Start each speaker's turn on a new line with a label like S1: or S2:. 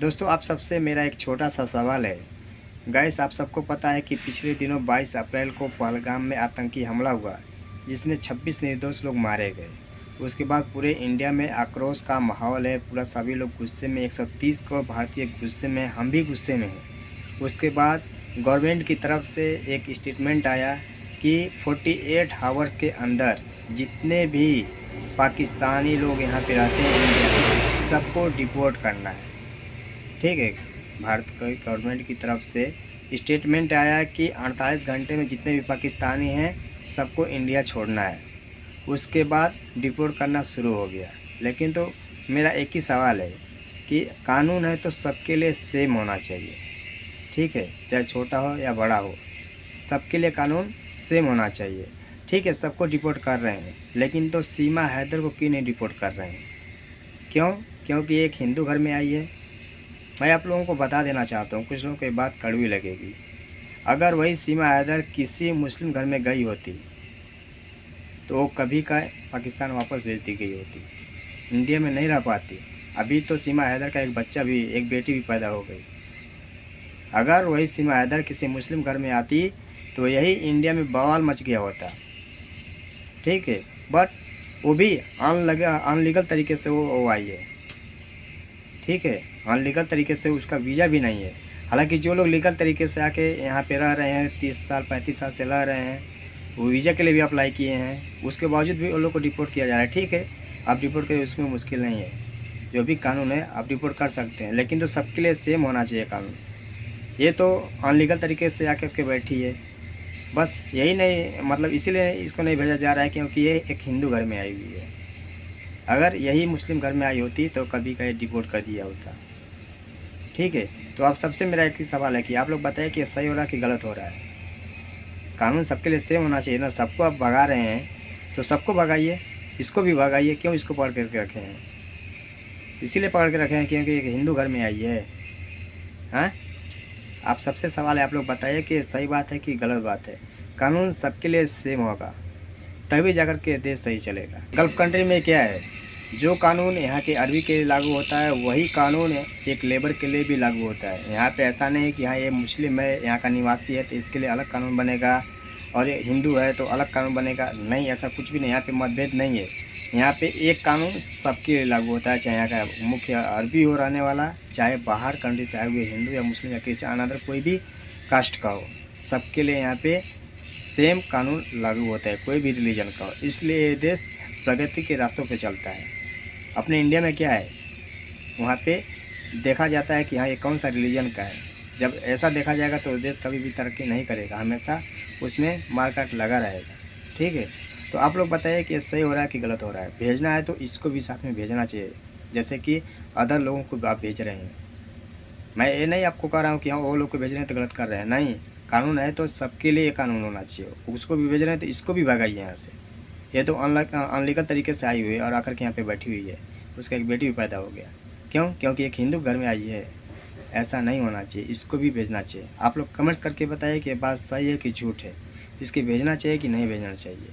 S1: दोस्तों, आप सबसे मेरा एक छोटा सा सवाल है। गाइस, आप सबको पता है कि पिछले दिनों 22 अप्रैल को पहलगाम में आतंकी हमला हुआ, जिसमें 26 निर्दोष लोग मारे गए। उसके बाद पूरे इंडिया में आक्रोश का माहौल है। पूरा सभी लोग गुस्से में, 130 करोड़ भारतीय गुस्से में, हम भी गुस्से में हैं। उसके बाद गवर्नमेंट की तरफ से एक स्टेटमेंट आया कि 48 आवर्स के अंदर जितने भी पाकिस्तानी लोग यहाँ पे रहते हैं इंडिया में, सबको डिपोर्ट करना है। ठीक है, भारत की गवर्नमेंट की तरफ से स्टेटमेंट आया कि 48 घंटे में जितने भी पाकिस्तानी हैं सबको इंडिया छोड़ना है। उसके बाद डिपोर्ट करना शुरू हो गया। लेकिन तो मेरा एक ही सवाल है कि कानून है तो सबके लिए सेम होना चाहिए। ठीक है, चाहे छोटा हो या बड़ा हो, सबके लिए कानून सेम होना चाहिए। ठीक है, सबको डिपोर्ट कर रहे हैं, लेकिन तो सीमा हैदर को क्यों नहीं डिपोर्ट कर रहे हैं? क्यों? क्योंकि एक हिंदू घर में आई है। मैं आप लोगों को बता देना चाहता हूँ, कुछ लोगों को ये बात कड़वी लगेगी। अगर वही सीमा हैदर किसी मुस्लिम घर में गई होती तो वो कभी का पाकिस्तान वापस भेज दी गई होती, इंडिया में नहीं रह पाती। अभी तो सीमा हैदर का एक बच्चा भी, एक बेटी भी पैदा हो गई। अगर वही सीमा हैदर किसी मुस्लिम घर में आती तो यही इंडिया में बवाल मच गया होता। ठीक है, बट वो भी अनलीगल तरीके से वो आई है। ठीक है, अनलीगल तरीके से, उसका वीज़ा भी नहीं है। हालांकि जो लोग लीगल तरीके से आके यहाँ पे रह रहे हैं, 30 साल 35 साल से रह रहे हैं, वो वीज़ा के लिए भी अप्लाई किए हैं, उसके बावजूद भी उन लोग को डिपोर्ट किया जा रहा है। ठीक है, आप डिपोर्ट करें, उसमें मुश्किल नहीं है। जो भी कानून है आप डिपोर्ट कर सकते हैं, लेकिन तो सबके लिए सेम होना चाहिए कानून। ये तो अनलीगल तरीके से आके के बैठी है, बस यही नहीं, मतलब इसीलिए इसको नहीं भेजा जा रहा है क्योंकि ये एक हिंदू घर में आई हुई है। अगर यही मुस्लिम घर में आई होती तो कभी का डिपोर्ट कर दिया होता। ठीक है, तो आप सबसे मेरा एक ही सवाल है कि आप लोग बताइए कि सही हो रहा है कि गलत हो रहा है? कानून सबके लिए सेम होना चाहिए ना। सबको आप भगा रहे हैं तो सबको भगाइए, इसको भी भगाइए। क्यों इसको पकड़ करके रखे हैं? इसीलिए पकड़ के रखे हैं क्योंकि एक हिंदू घर में आई है। हाँ, आप सबसे सवाल है, आप लोग बताइए कि सही बात है कि गलत बात है। कानून सबके लिए सेम होगा तभी जाकर के देश सही चलेगा। गल्फ़ कंट्री में क्या है, जो कानून यहाँ के अरबी के लिए लागू होता है वही कानून एक लेबर के लिए भी लागू होता है। यहाँ पे ऐसा नहीं है कि हाँ ये मुस्लिम है, यहाँ का निवासी है तो इसके लिए अलग कानून बनेगा, और ये हिंदू है तो अलग कानून बनेगा। नहीं, ऐसा कुछ भी नहीं। यहाँ पे मतभेद नहीं है। यहाँ पे एक कानून सबके लिए लागू होता है, चाहे यहाँ का मुख्य अरबी हो रहने वाला, चाहे बाहर कंट्री से आए हुए हिंदू या मुस्लिम या क्रिश्चियन, अनदर कोई भी कास्ट का हो, सबके लिए यहाँ पे सेम कानून लागू होता है, कोई भी रिलीजन का हो। इसलिए ये देश प्रगति के रास्तों पे चलता है। अपने इंडिया में क्या है, वहाँ पे देखा जाता है कि हाँ ये कौन सा रिलीजन का है। जब ऐसा देखा जाएगा तो देश कभी भी तरक्की नहीं करेगा, हमेशा उसमें मारकाट लगा रहेगा। ठीक है, तो आप लोग बताइए कि सही हो रहा है कि गलत हो रहा है? भेजना है तो इसको भी साथ में भेजना चाहिए, जैसे कि अदर लोगों को आप भेज रहे हैं। मैं ये नहीं आपको कह रहा हूँ कि हाँ वो लोग को भेज रहे हैं तो गलत कर रहे हैं। नहीं, कानून है तो सबके लिए कानून होना चाहिए। उसको भी भेज रहे हैं तो इसको भी भगाइए यहाँ से। ये तो अनलीगल तरीके से आई हुई है और आकर के यहाँ पे बैठी हुई है। उसका एक बेटी भी पैदा हो गया। क्यों? क्योंकि एक हिंदू घर में आई है। ऐसा नहीं होना चाहिए, इसको भी भेजना चाहिए। आप लोग कमेंट्स करके बताइए कि बात सही है कि झूठ है, इसके भेजना चाहिए कि नहीं भेजना चाहिए।